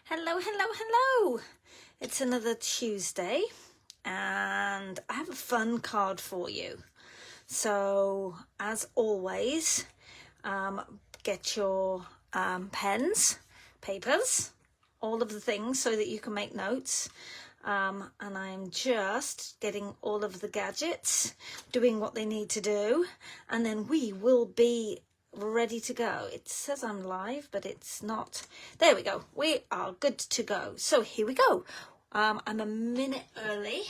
Hello, hello, hello. It's another Tuesday and I have a fun card for you. So as always, get your pens, papers, all of the things so that you can make notes. And I'm just getting all of the gadgets, doing what they need to do, and then we will be ready to go. It says I'm live, but it's not. There we go. We are good to go. So here we go. I'm a minute early.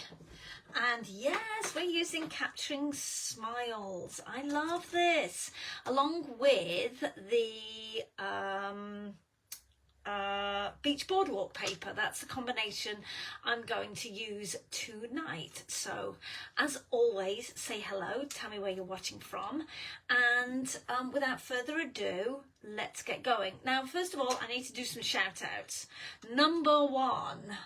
And yes, we're using Capturing Smiles. I love this. Along with the Beach Boardwalk paper. That's the combination I'm going to use tonight. So as always, say hello, tell me where you're watching from, and without further ado, let's get going. Now, first of all, I need to do some shout outs. Number one,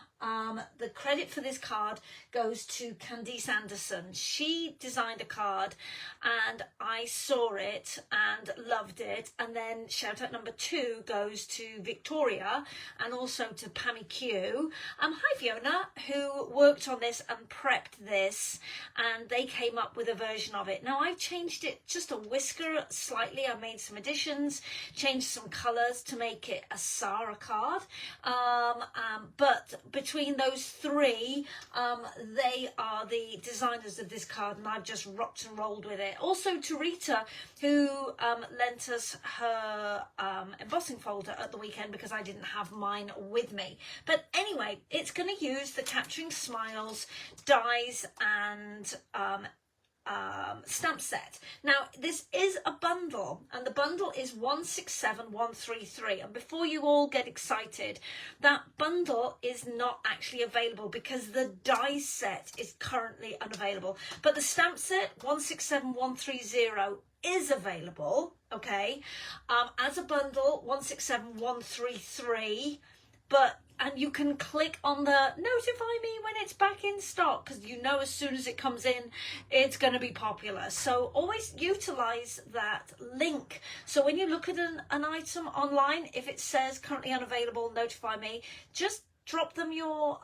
the credit for this card goes to Candice Anderson. She designed a card and I saw it and loved it. And then shout out number two goes to Victoria and also to Pammy Q. Hi Fiona, who worked on this and prepped this, and they came up with a version of it. Now I've changed it just a whisker slightly. I made some additions, changed some colours to make it a Sarah card. But between those three, they are the designers of this card, and I've just rocked and rolled with it. Also to Rita, who lent us her embossing folder at the weekend because I didn't have mine with me. But anyway, it's going to use the Capturing Smiles dies and stamp set. Now this is a bundle, and the bundle is 167133, and before you all get excited, that bundle is not actually available because the die set is currently unavailable, but the stamp set 167130 is available, okay, as a bundle 167133, and you can click on the notify me when it's back in stock, because you know as soon as it comes in, it's going to be popular. So always utilize that link. So when you look at an item online, if it says currently unavailable, notify me, just drop them your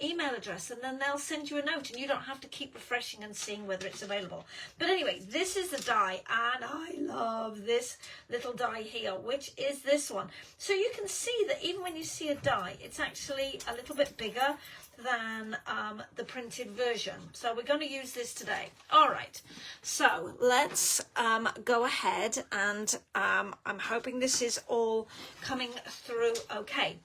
email address and then they'll send you a note, and you don't have to keep refreshing and seeing whether it's available. But anyway, this is the die, and I love this little die here, which is this one. So you can see that even when you see a die, it's actually a little bit bigger than the printed version. So we're going to use this today. All right, so let's go ahead, and I'm hoping this is all coming through okay.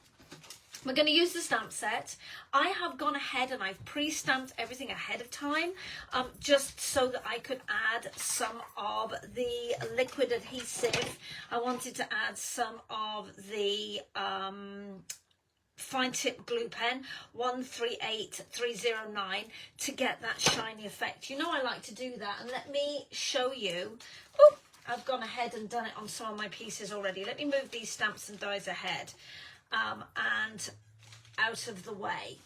We're going to use the stamp set. I have gone ahead and I've pre-stamped everything ahead of time, just so that I could add some of the liquid adhesive. I wanted to add some of the fine tip glue pen 138309 to get that shiny effect. You know I like to do that, and let me show you. Oh, I've gone ahead and done it on some of my pieces already. Let me move these stamps and dies ahead. And out of the way.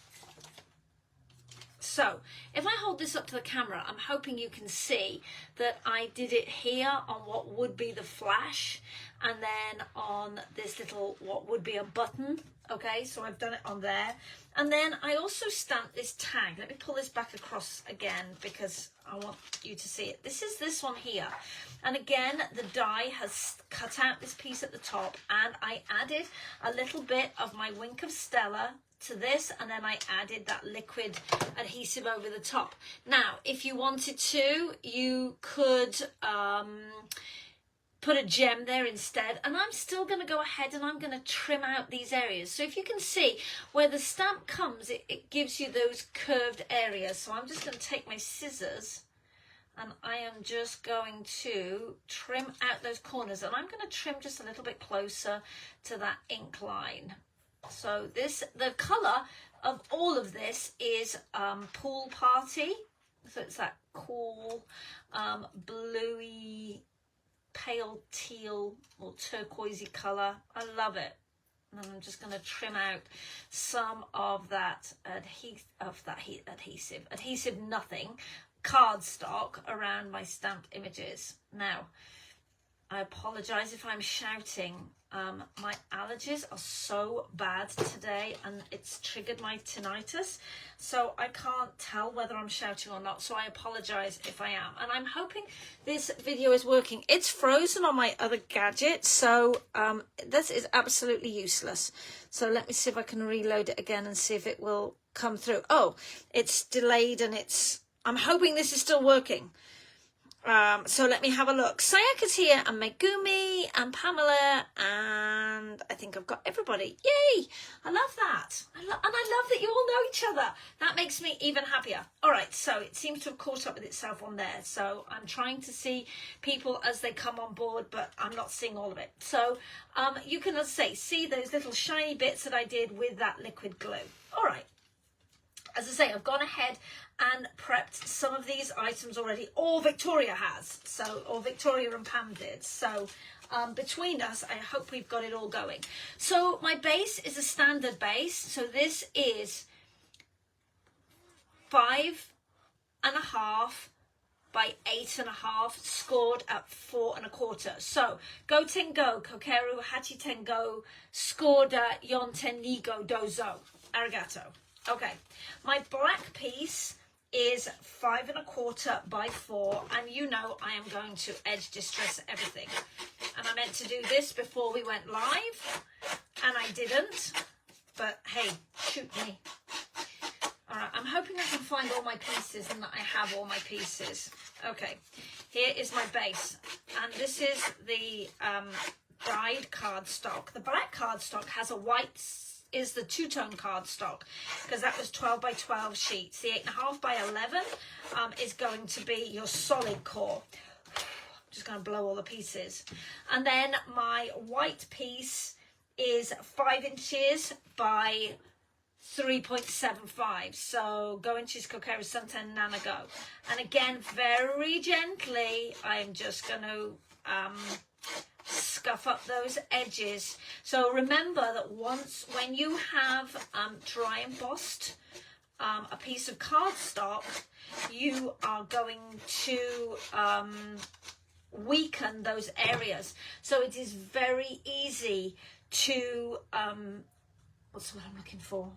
So if I hold this up to the camera, I'm hoping you can see that I did it here on what would be the flash, and then on this little what would be a button. Okay, so I've done it on there, and then I also stamped this tag. Let me pull this back across again because I want you to see it. This is this one here, and again the die has cut out this piece at the top, and I added a little bit of my Wink of Stella to this, and then I added that liquid adhesive over the top. Now if you wanted to, you could put a gem there instead, and I'm still going to go ahead and I'm going to trim out these areas. So if you can see where the stamp comes, it gives you those curved areas. So I'm just going to take my scissors and I am just going to trim out those corners, and I'm going to trim just a little bit closer to that ink line. So the colour of all of this is Pool Party, so it's that cool bluey pale teal or turquoisey colour. I love it. And I'm just going to trim out some of that adhesive nothing cardstock around my stamped images. Now I apologise if I'm shouting. My allergies are so bad today and it's triggered my tinnitus, so I can't tell whether I'm shouting or not, so I apologize if I am. And I'm hoping this video is working. It's frozen on my other gadget, so this is absolutely useless. So let me see if I can reload it again and see if it will come through. Oh, it's delayed and I'm hoping this is still working. So let me have a look. Sayak is here, and Megumi, and Pamela, and I think I've got everybody. Yay! I love that. And I love that you all know each other. That makes me even happier. All right, so it seems to have caught up with itself on there. So I'm trying to see people as they come on board, but I'm not seeing all of it. So you can, as I say, see those little shiny bits that I did with that liquid glue. All right. As I say, I've gone ahead and prepped some of these items already, or Victoria has, or Victoria and Pam did. So between us, I hope we've got it all going. So my base is a standard base. So this is 5.5 by 8.5, scored at 4.25. So go tengo, kokeru, hachi tengo, scored yon ten nigo dozo. Arigato. Okay, my black piece is 5.25 by 4, and you know I am going to edge distress everything. And I meant to do this before we went live, and I didn't, but hey, shoot me. All right, I'm hoping I can find all my pieces and that I have all my pieces. Okay, here is my base, and this is the bride cardstock. The black cardstock has a white is the two-tone cardstock, because that was 12 by 12 sheets. The 8.5 by 11 is going to be your solid core. I'm just going to blow all the pieces. And then my white piece is 5 inches by 3.75. So go inches kokeru sunten nanago. And again, very gently, I'm just going to scuff up those edges. So remember that when you have dry embossed a piece of cardstock, you are going to weaken those areas. So it is very easy to what's what I'm looking for?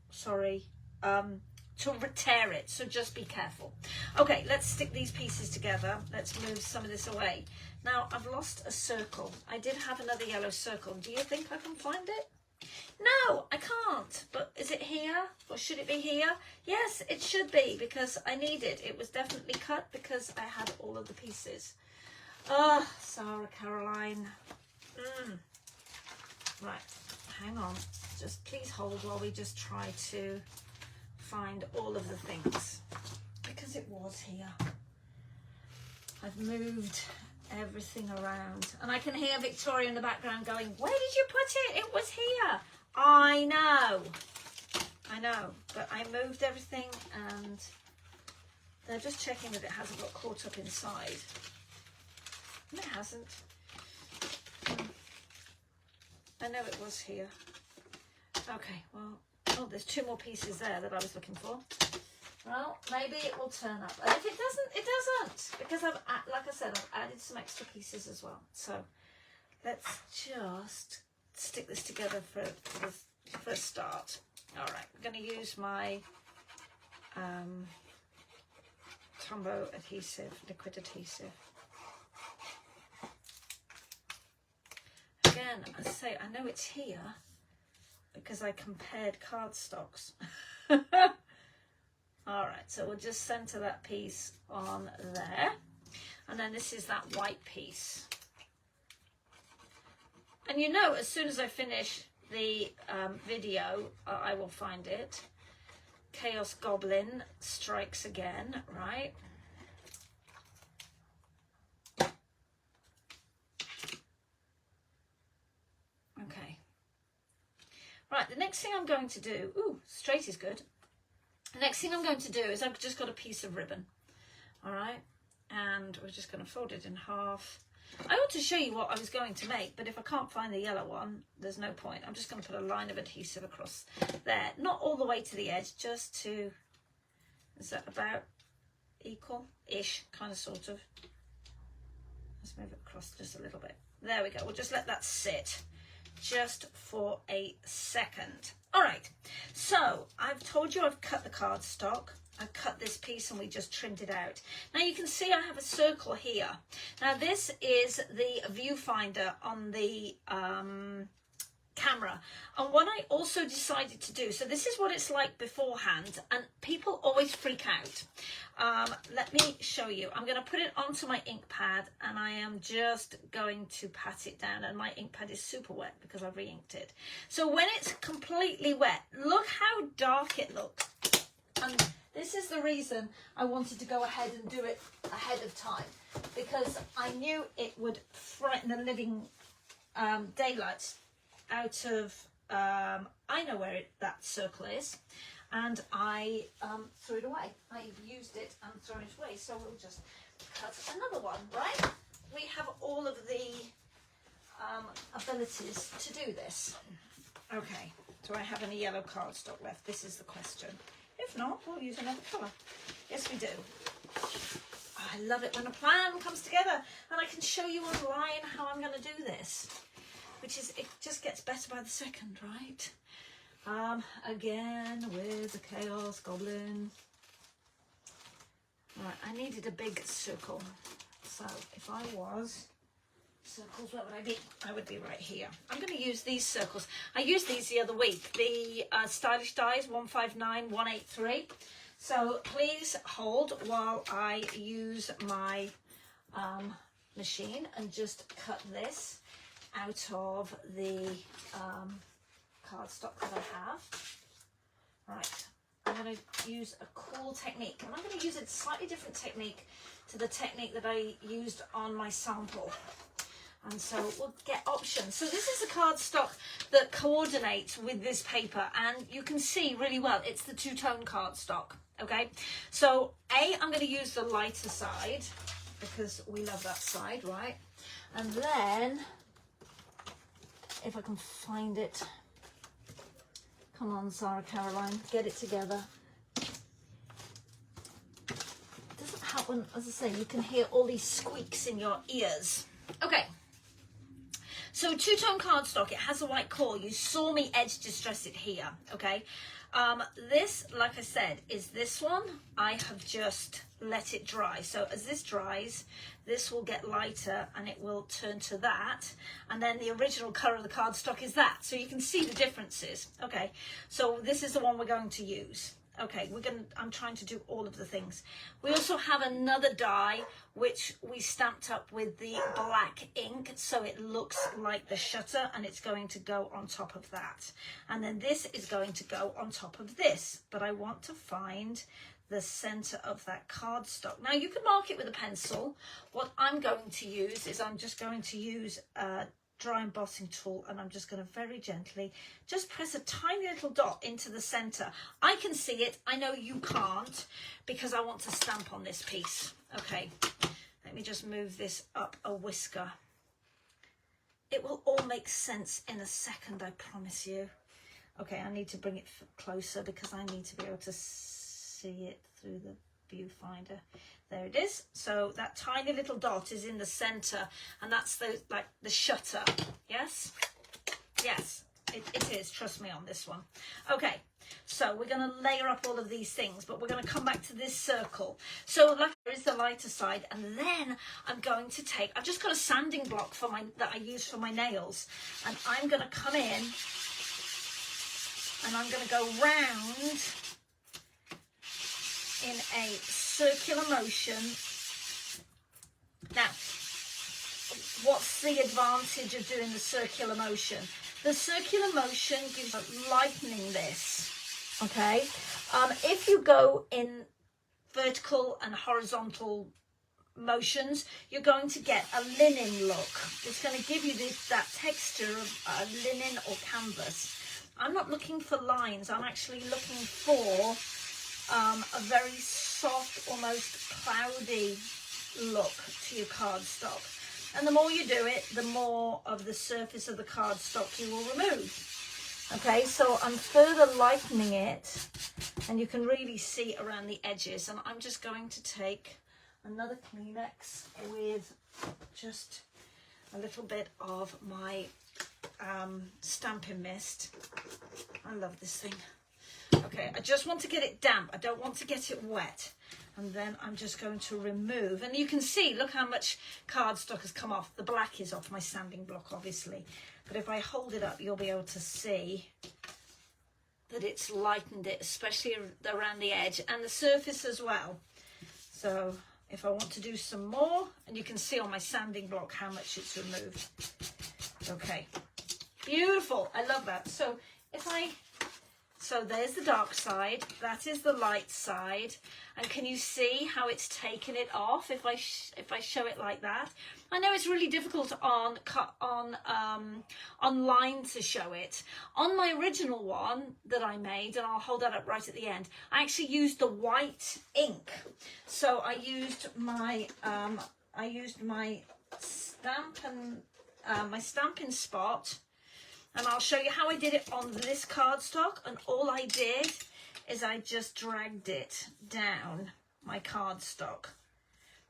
Sorry. To tear it, so just be careful. Okay, let's stick these pieces together. Let's move some of this away. Now, I've lost a circle. I did have another yellow circle. Do you think I can find it? No, I can't. But is it here? Or should it be here? Yes, it should be, because I need it. It was definitely cut because I had all of the pieces. Oh, Sarah Caroline. Right, hang on. Just please hold while we just try to find all of the things, because it was here. I've moved everything around, and I can hear Victoria in the background going, where did you put it? It was here. I know, but I moved everything, and they're just checking that it hasn't got caught up inside. No, it hasn't. I know it was here. Okay, well, oh, there's 2 more pieces there that I was looking for. Well, maybe it will turn up. And if it doesn't, it doesn't. Because like I said, I've added some extra pieces as well. So let's just stick this together for a start. All right, I'm going to use my Tombow adhesive, liquid adhesive. Again, as I say, I know it's here, because I compared cardstocks. All right, so we'll just center that piece on there. And then this is that white piece. And you know, as soon as I finish the video, I will find it. Chaos Goblin strikes again, right? Okay. Right, the next thing I'm going to do, ooh, straight is good. The next thing I'm going to do is I've just got a piece of ribbon, all right? And we're just going to fold it in half. I ought to show you what I was going to make, but if I can't find the yellow one, there's no point. I'm just going to put a line of adhesive across there. Not all the way to the edge, just to, is that about equal-ish, kind of, sort of. Let's move it across just a little bit. There we go. We'll just let that sit. just for a second. All right, so I've told you I've cut the cardstock. I cut this piece and we just trimmed it out. Now you can see I have a circle here. Now this is the viewfinder on the camera, and what I also decided to do, so this is what it's like beforehand, and people always freak out. Let me show you. I'm going to put it onto my ink pad, and I am just going to pat it down, and my ink pad is super wet because I've re-inked it. So when it's completely wet, look how dark it looks. And this is the reason I wanted to go ahead and do it ahead of time, because I knew it would frighten the living daylights out of, I know where that circle is, and I threw it away. I used it and thrown it away, so we'll just cut another one, right? We have all of the abilities to do this. Okay, do I have any yellow cardstock left? This is the question. If not, we'll use another colour. Yes, we do. I love it when a plan comes together, and I can show you online how I'm going to do this. Which is, it just gets better by the second, right? Again with the Chaos Goblin. Right, I needed a big circle. So if I was circles, where would I be? I would be right here. I'm going to use these circles. I used these the other week. The Stylish Dies 159183. So please hold while I use my machine and just cut this out of the cardstock that I have. Right, I'm going to use a cool technique, and I'm going to use a slightly different technique to the technique that I used on my sample. And so we'll get options. So this is a cardstock that coordinates with this paper, and you can see really well it's the two-tone cardstock. Okay, so I'm going to use the lighter side because we love that side, right? And then, if I can find it, come on, Sarah Caroline, get it together. It doesn't happen, as I say, you can hear all these squeaks in your ears. Okay, so two-tone cardstock, it has a white core. You saw me edge distress it here, okay? This, like I said, is this one. I have just let it dry. So as this dries, this will get lighter and it will turn to that. And then the original colour of the cardstock is that. So you can see the differences. Okay, so this is the one we're going to use. Okay, I'm trying to do all of the things. We also have another die which we stamped up with the black ink, so it looks like the shutter, and it's going to go on top of that. And then this is going to go on top of this, but I want to find the center of that cardstock. Now you can mark it with a pencil. What I'm going to use is I'm just going to use dry embossing tool, and I'm just going to very gently just press a tiny little dot into the center. I can see it, I know you can't, because I want to stamp on this piece. Okay, let me just move this up a whisker. It will all make sense in a second, I promise you. Okay, I need to bring it closer because I need to be able to see it through the viewfinder. There it is. So that tiny little dot is in the center, and that's the shutter. Yes, yes, it is. Trust me on this one. Okay, so we're going to layer up all of these things, but we're going to come back to this circle. So like there is the lighter side, and then I'm going to take, I've just got a sanding block that I use for my nails, and I'm going to come in and I'm going to go round in a circular motion. Now, what's the advantage of doing the circular motion? The circular motion gives lightening this, okay? If you go in vertical and horizontal motions, you're going to get a linen look. It's going to give you that texture of linen or canvas. I'm not looking for lines, I'm actually looking for a very soft, almost cloudy look to your cardstock. And the more you do it, the more of the surface of the cardstock you will remove. Okay, so I'm further lightening it, and you can really see around the edges. And I'm just going to take another Kleenex with just a little bit of my stamping mist. I love this thing. Okay, I just want to get it damp. I don't want to get it wet. And then I'm just going to remove, and you can see, look how much cardstock has come off. The black is off my sanding block, obviously. But if I hold it up, you'll be able to see that it's lightened it, especially around the edge and the surface as well. So if I want to do some more, and you can see on my sanding block how much it's removed. Okay, beautiful. I love that. So so there's the dark side, that is the light side, and can you see how it's taken it off if I show it like that? I know it's really difficult online to show it. On my original one that I made, and I'll hold that up right at the end, I actually used the white ink. So I used my stamp and my Stampin' Spot. And I'll show you how I did it on this cardstock. And all I did is I just dragged it down my cardstock.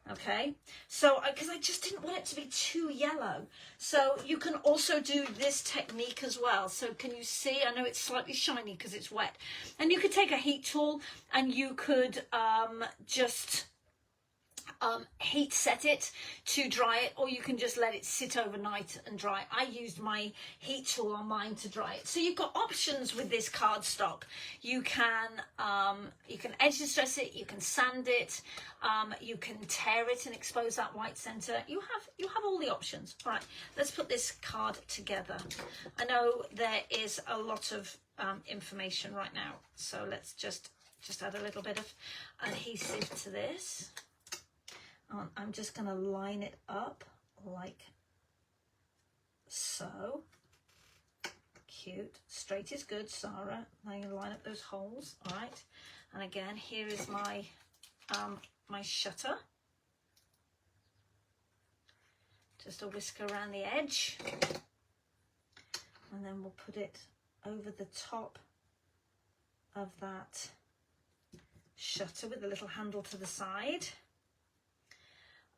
Okay, so because I just didn't want it to be too yellow. So you can also do this technique as well. So can you see? I know it's slightly shiny because it's wet. And you could take a heat tool and you could just heat set it to dry it, or you can just let it sit overnight and dry. I used my heat tool on mine to dry it. So you've got options with this cardstock. You can edge distress it, you can sand it, you can tear it and expose that white center. You have all the options. All right, let's put this card together. I know there is a lot of information right now, so let's just add a little bit of adhesive to this. I'm just going to line it up like so. Cute. Straight is good, Sarah. Now you line up those holes. All right. And again, here is my my shutter. Just a whisk around the edge. And then we'll put it over the top of that shutter with a little handle to the side.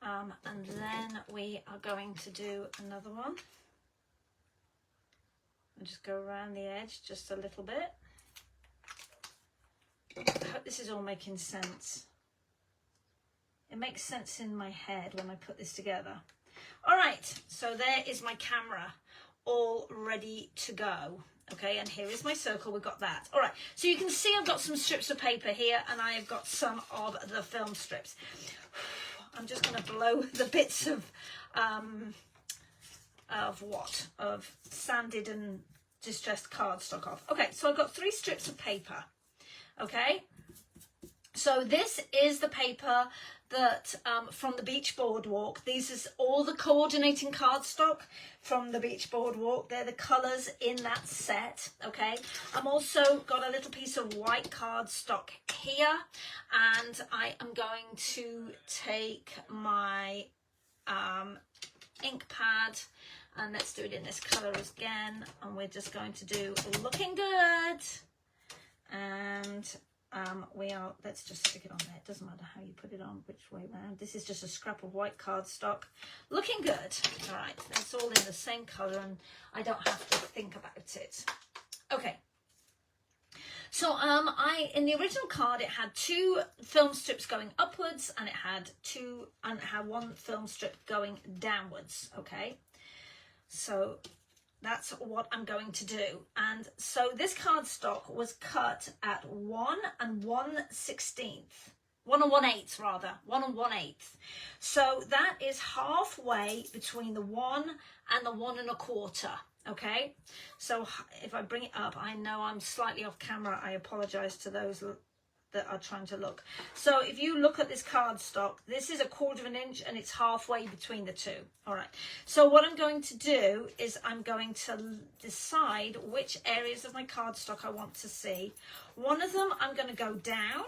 And then we are going to do another one. And just go around the edge just a little bit. I hope this is all making sense. It makes sense in my head when I put this together. All right, so there is my camera all ready to go. Okay, and here is my circle. We've got that. All right, so you can see I've got some strips of paper here, and I have got some of the film strips. I'm just going to blow the bits of sanded and distressed cardstock off. Okay, so I've got 3 strips of paper. Okay, so this is the paper that from the Beach Boardwalk. These is all the coordinating cardstock from the Beach Boardwalk. They're the colours in that set. Okay, I'm also got a little piece of white cardstock here, and I am going to take my ink pad, and let's do it in this colour again, and we're just going to do Looking Good. And let's just stick it on there. It doesn't matter how you put it on, which way around. This is just a scrap of white cardstock. Looking good. All right, it's all in the same colour, and I don't have to think about it. Okay. So in the original card, it had 2 film strips going upwards, and it had 1 film strip going downwards. Okay. So that's what I'm going to do. And so this cardstock was cut at 1 1/16. 1 1/8 rather, 1 1/8. So that is halfway between the 1 and the 1 1/4. Okay, so if I bring it up, I know I'm slightly off camera. I apologize to those that are trying to look. So if you look at this cardstock, this is 1/4 inch, and it's halfway between the 2. All right, so what I'm going to do is I'm going to decide which areas of my cardstock I want to see. One of them I'm going to go down.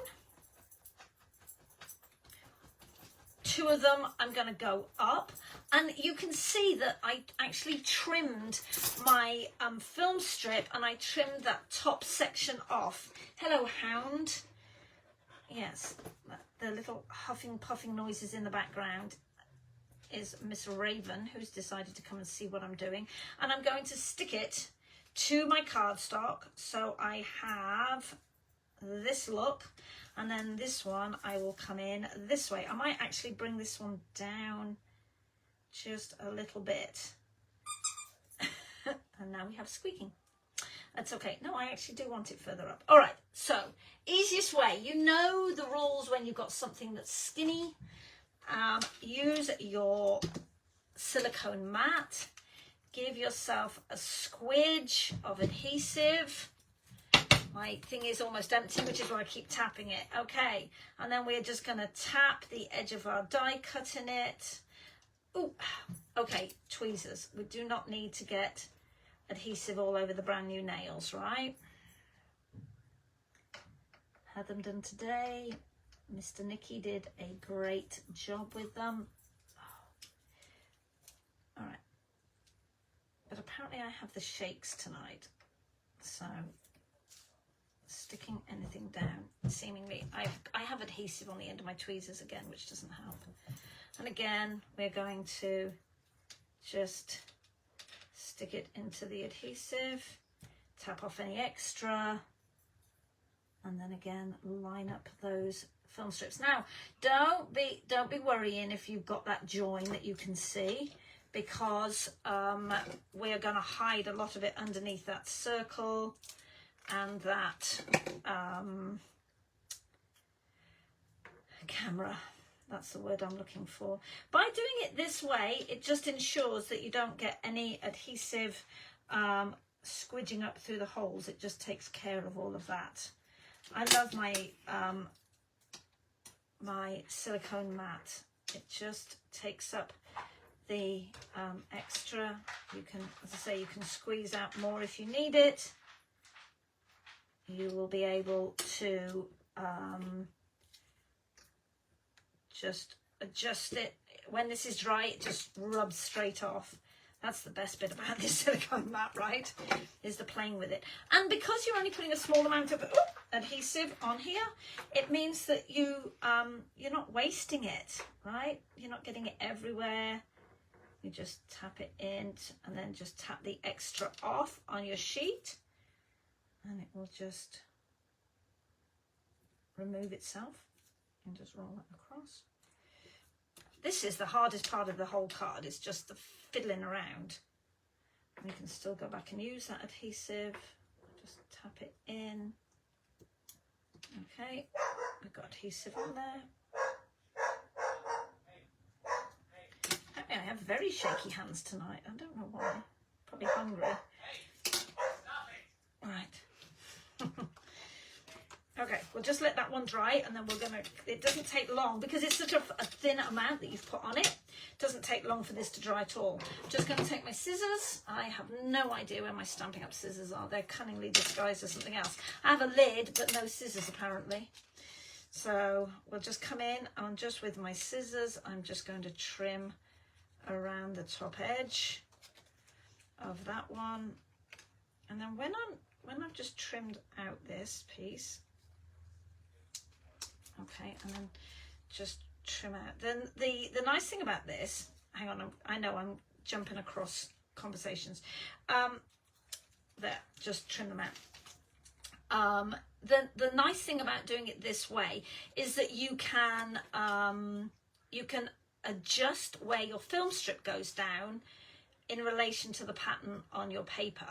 2 of them I'm going to go up, and you can see that I actually trimmed my film strip, and I trimmed that top section off. Hello, hound. Yes, the little huffing puffing noises in the background. is Miss Raven, who's decided to come and see what I'm doing. And I'm going to stick it to my cardstock. So I have this look, and then this one I will come in this way. I might actually bring this one down just a little bit. And now we have squeaking. That's okay. No, I actually do want it further up. All right, so easiest way. You know the rules when you've got something that's skinny. Use your silicone mat. Give yourself a squidge of adhesive. My thing is almost empty, which is why I keep tapping it. Okay, and then we're just going to tap the edge of our die cut in it. Ooh, okay, tweezers. We do not need to get adhesive all over the brand new nails, right? Had them done today. Mr. Nicky did a great job with them. All right. But apparently I have the shakes tonight. So sticking anything down, seemingly, I have adhesive on the end of my tweezers again, which doesn't help. And again, we're going to just stick it into the adhesive, tap off any extra, and then again line up those film strips. Now, don't be worrying if you've got that join that you can see, because we're going to hide a lot of it underneath that circle and that camera. That's the word I'm looking for. By doing it this way, it just ensures that you don't get any adhesive squidging up through the holes. It just takes care of all of that. I love my my silicone mat. It just takes up the extra. You can, as I say, you can squeeze out more if you need it. You will be able to just adjust it. When this is dry, it just rubs straight off. That's the best bit about this silicone mat, right? Is the playing with it. And because you're only putting a small amount of adhesive on here, it means that you're not wasting it, right? You're not getting it everywhere. You just tap it in and then just tap the extra off on your sheet, and it will just remove itself and just roll it across. This is the hardest part of the whole card, is just the fiddling around. And you can still go back and use that adhesive. Just tap it in. Okay, we've got adhesive on there. I have very shaky hands tonight. I don't know why. Probably hungry. Right. Okay, we'll just let that one dry, and then we're going to, it doesn't take long because it's such a thin amount that you've put on it. It doesn't take long for this to dry at all. I'm just going to take my scissors. I have no idea where my Stampin' Up scissors are. They're cunningly disguised as something else. I have a lid, but no scissors apparently. So we'll just come in, and just with my scissors, I'm just going to trim around the top edge of that one. And then when I've just trimmed out this piece, okay, and then just trim out. Then the nice thing about this, hang on, I know I'm jumping across conversations. There, just trim them out. The nice thing about doing it this way is that you can adjust where your film strip goes down in relation to the pattern on your paper.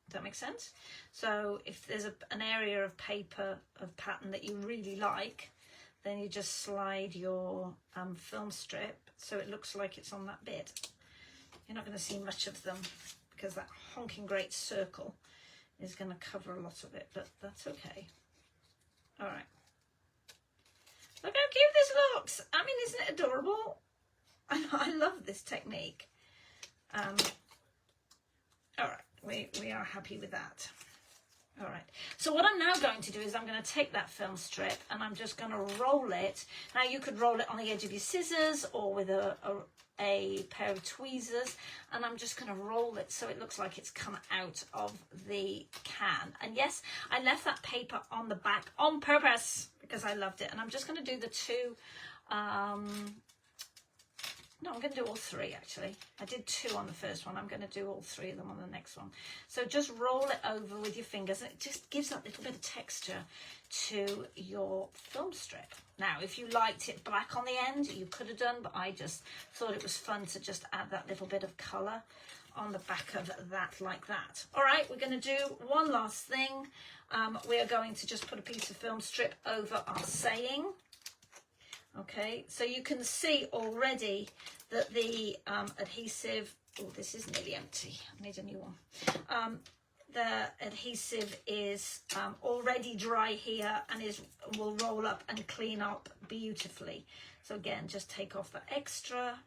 Does that make sense? So if there's an area of paper, of pattern that you really like, then you just slide your film strip so it looks like it's on that bit. You're not going to see much of them because that honking great circle is going to cover a lot of it, but that's okay. All right. Look how cute this looks. I mean, isn't it adorable? I love this technique. All right, we are happy with that. All right, so what I'm now going to do is I'm going to take that film strip and I'm just going to roll it. Now you could roll it on the edge of your scissors or with a pair of tweezers, and I'm just going to roll it so it looks like it's come out of the can. And yes, I left that paper on the back on purpose because I loved it, and I'm just going to do the two No, I'm going to do all three actually. I did 2 on the first one. I'm going to do all 3 of them on the next one. So just roll it over with your fingers, and it just gives that little bit of texture to your film strip. Now, if you liked it black on the end, you could have done, but I just thought it was fun to just add that little bit of colour on the back of that like that. All right, we're going to do one last thing. We are going to just put a piece of film strip over our saying. Okay, so you can see already that the adhesive, oh, this is nearly empty. I need a new one. The adhesive is already dry here and will roll up and clean up beautifully. So again, just take off the extra,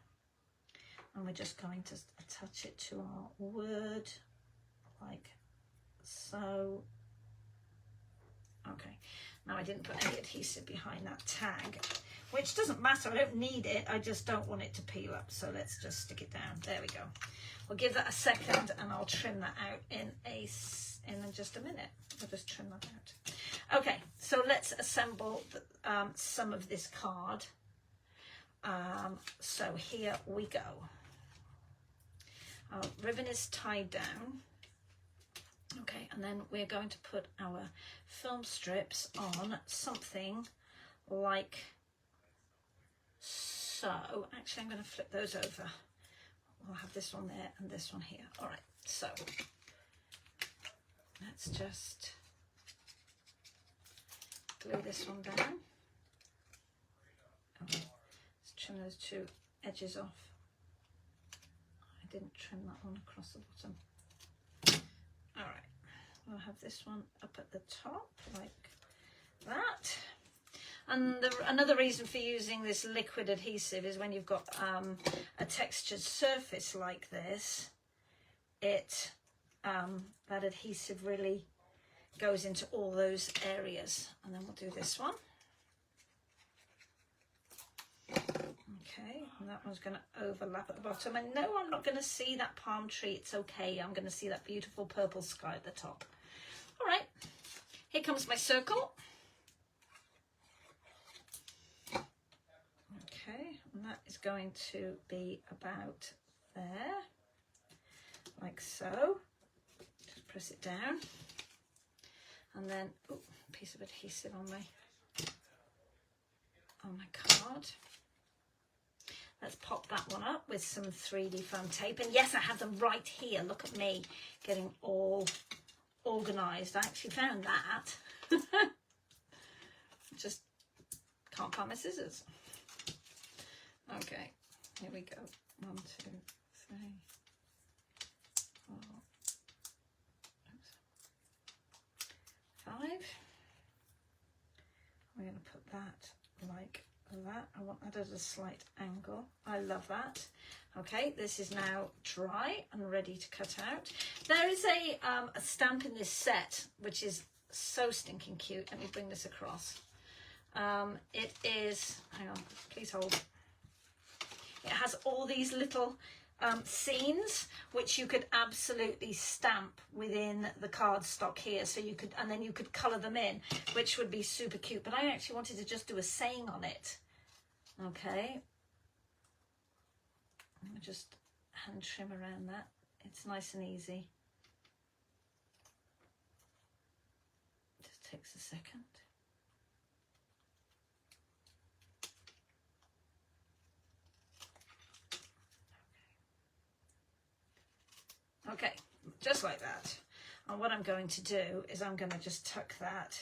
and we're just going to attach it to our word like so. Okay, now I didn't put any adhesive behind that tag, which doesn't matter. I don't need it. I just don't want it to peel up. So let's just stick it down. There we go. We'll give that a second, and I'll trim that out in just a minute. I'll just trim that out. Okay, so let's assemble some of this card. So here we go. Our ribbon is tied down. Okay, and then we're going to put our film strips on something like so. Actually, I'm going to flip those over. We'll have this one there and this one here. All right, so let's just glue this one down. Okay, let's trim those 2 edges off. I didn't trim that one across the bottom. All right, we'll have this one up at the top like that. And another reason for using this liquid adhesive is when you've got a textured surface like this, that adhesive really goes into all those areas. And then we'll do this one. Okay, and that one's going to overlap at the bottom. And no, I'm not going to see that palm tree. It's okay. I'm going to see that beautiful purple sky at the top. All right, here comes my circle. Okay, and that is going to be about there, like so. Just press it down, and then ooh, a piece of adhesive on my card. Let's pop that one up with some 3D foam tape. And yes, I have them right here. Look at me getting all organised. I actually found that. Just can't find my scissors. Okay, here we go. 1, 2, 3, 4, 5. We're going to put that like that. I want that at a slight angle. I love that. Okay, this is now dry and ready to cut out. There is a stamp in this set which is so stinking cute. Let me bring this across. It is, hang on, please hold. It has all these little scenes which you could absolutely stamp within the cardstock here, so you could, and then you could colour them in, which would be super cute. But I actually wanted to just do a saying on it. Okay, I'll just hand trim around that. It's nice and easy. Just takes a second. Okay, just like that. And what I'm going to do is I'm going to just tuck that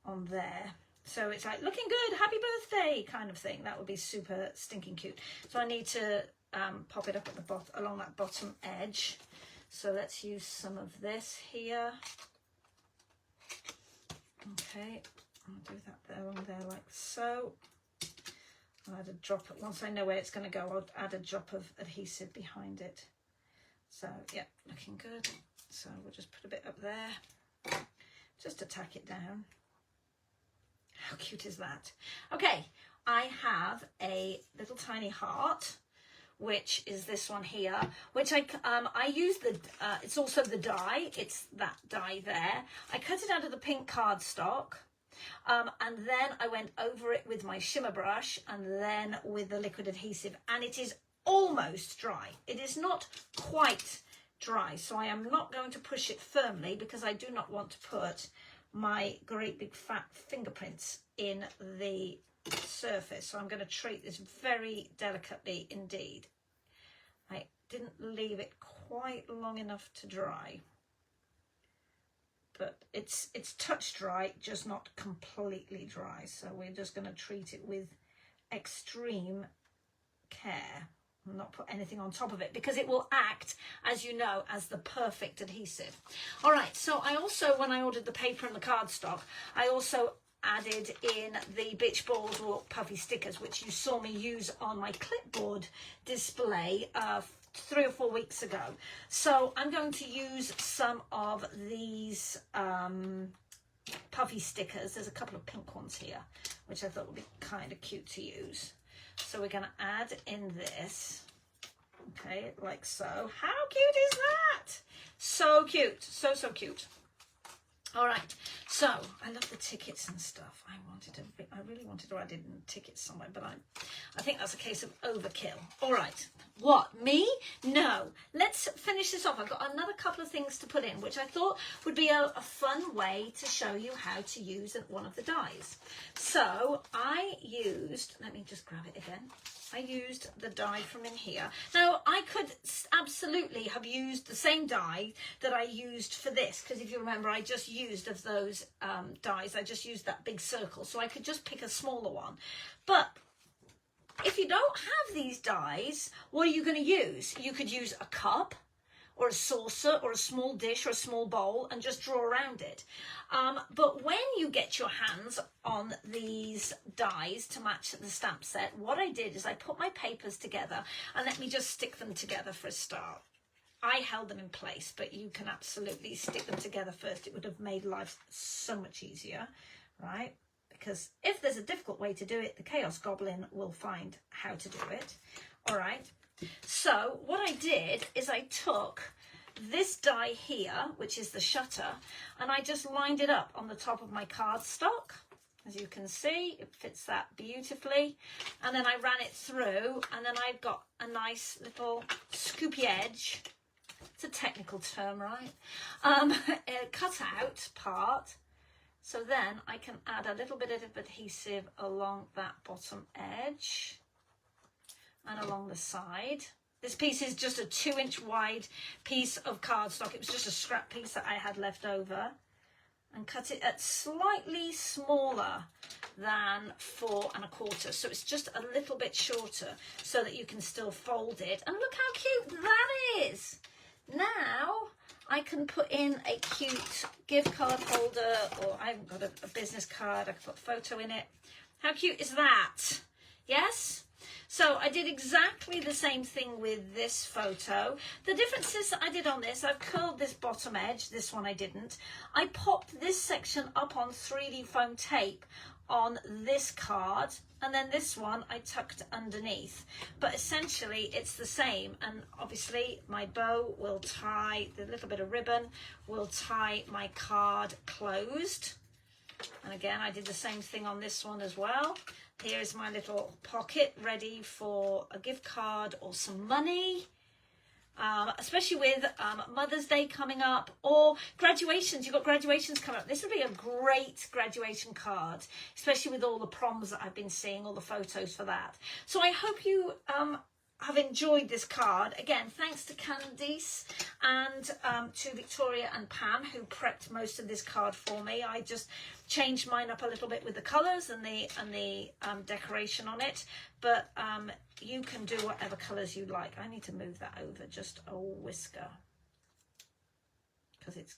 on there. So it's like looking good, happy birthday kind of thing. That would be super stinking cute. So I need to pop it up at the bottom, along that bottom edge. So let's use some of this here. Okay, I'll do that there on there like so. I'll add a drop, once I know where it's going to go, I'll add a drop of adhesive behind it. So yeah, looking good. So we'll just put a bit up there, just to tack it down. How cute is that? Okay, I have a little tiny heart, which is this one here, which I use the, it's also the die, it's that die there. I cut it out of the pink cardstock, And then I went over it with my shimmer brush and then with the liquid adhesive, and it is almost dry. It is not quite dry, so I am not going to push it firmly because I do not want to put my great big fat fingerprints in the surface. So I'm going to treat this very delicately indeed. I didn't leave it quite long enough to dry, but it's touch dry, just not completely dry. So we're just going to treat it with extreme care, not put anything on top of it, because it will act, as you know, as the perfect adhesive. All right, so I also, when I ordered the paper and the cardstock, I also added in the Bitch Boardwalk puffy stickers, which you saw me use on my clipboard display 3 or 4 weeks ago. So I'm going to use some of these puffy stickers. There's a couple of pink ones here, which I thought would be kind of cute to use. So we're going to add in this, okay, like so. How cute is that? So cute, so cute. All right, so I love the tickets and stuff. I really wanted to add in tickets somewhere, but I think that's a case of overkill. All right, what, me? No, let's finish this off. I've got another couple of things to put in, which I thought would be a fun way to show you how to use one of the dies. So I used, let me just grab it again. I used the die from in here. Now, I could absolutely have used the same die that I used for this, because if you remember, I just used of those dies, I just used that big circle, so I could just pick a smaller one. But if you don't have these dies, what are you going to use? You could use a cup, or a saucer, or a small dish, or a small bowl, and just draw around it. But when you get your hands on these dies to match the stamp set, what I did is I put my papers together, and let me just stick them together for a start. I held them in place, but you can absolutely stick them together first. It would have made life so much easier, right? Because if there's a difficult way to do it, the Chaos Goblin will find how to do it. All right. So what I did is I took this die here, which is the shutter, and I just lined it up on the top of my cardstock. As you can see, it fits that beautifully. And then I ran it through, and then I've got a nice little scoopy edge. It's a technical term, right? A cut-out part. So then I can add a little bit of adhesive along that bottom edge and along the side. This piece is just a 2-inch wide piece of cardstock. It was just a scrap piece that I had left over, and cut it at slightly smaller than 4 1/4. So it's just a little bit shorter so that you can still fold it. And look how cute that is. Now I can put in a cute gift card holder, or I haven't got a business card. I can put a photo in it. How cute is that? Yes? So I did exactly the same thing with this photo. The difference is that I did on this, I've curled this bottom edge. This one I didn't. I popped this section up on 3D foam tape on this card, and then this one I tucked underneath. But essentially it's the same, and obviously my bow will tie, the little bit of ribbon will tie my card closed. And again, I did the same thing on this one as well. Here's my little pocket ready for a gift card or some money, especially with Mother's Day coming up, or graduations. You've got graduations coming up. This would be a great graduation card, especially with all the proms that I've been seeing, all the photos for that. So I hope you have enjoyed this card. Again, thanks to Candice and to Victoria and Pam, who prepped most of this card for me. I just changed mine up a little bit with the colours and the decoration on it, but you can do whatever colours you like. I need to move that over just a whisker because it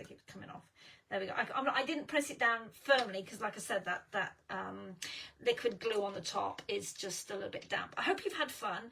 keeps coming off. There we go. I didn't press it down firmly because, like I said, that liquid glue on the top is just a little bit damp. I hope you've had fun.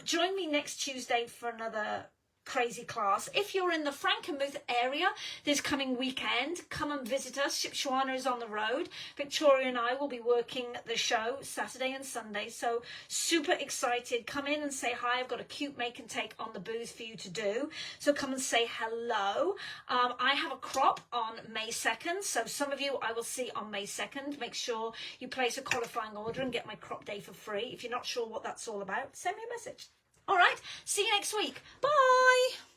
Join me next Tuesday for another crazy class. If you're in the Frankenmuth area this coming weekend, come and visit us. Shipshawana is on the road. Victoria and I will be working the show Saturday and Sunday, so super excited. Come in and say hi. I've got a cute make and take on the booth for you to do, so come and say hello. I have a crop on May 2nd, so some of you I will see on May 2nd. Make sure you place a qualifying order and get my crop day for free. If you're not sure what that's all about, send me a message. All right, see you next week. Bye.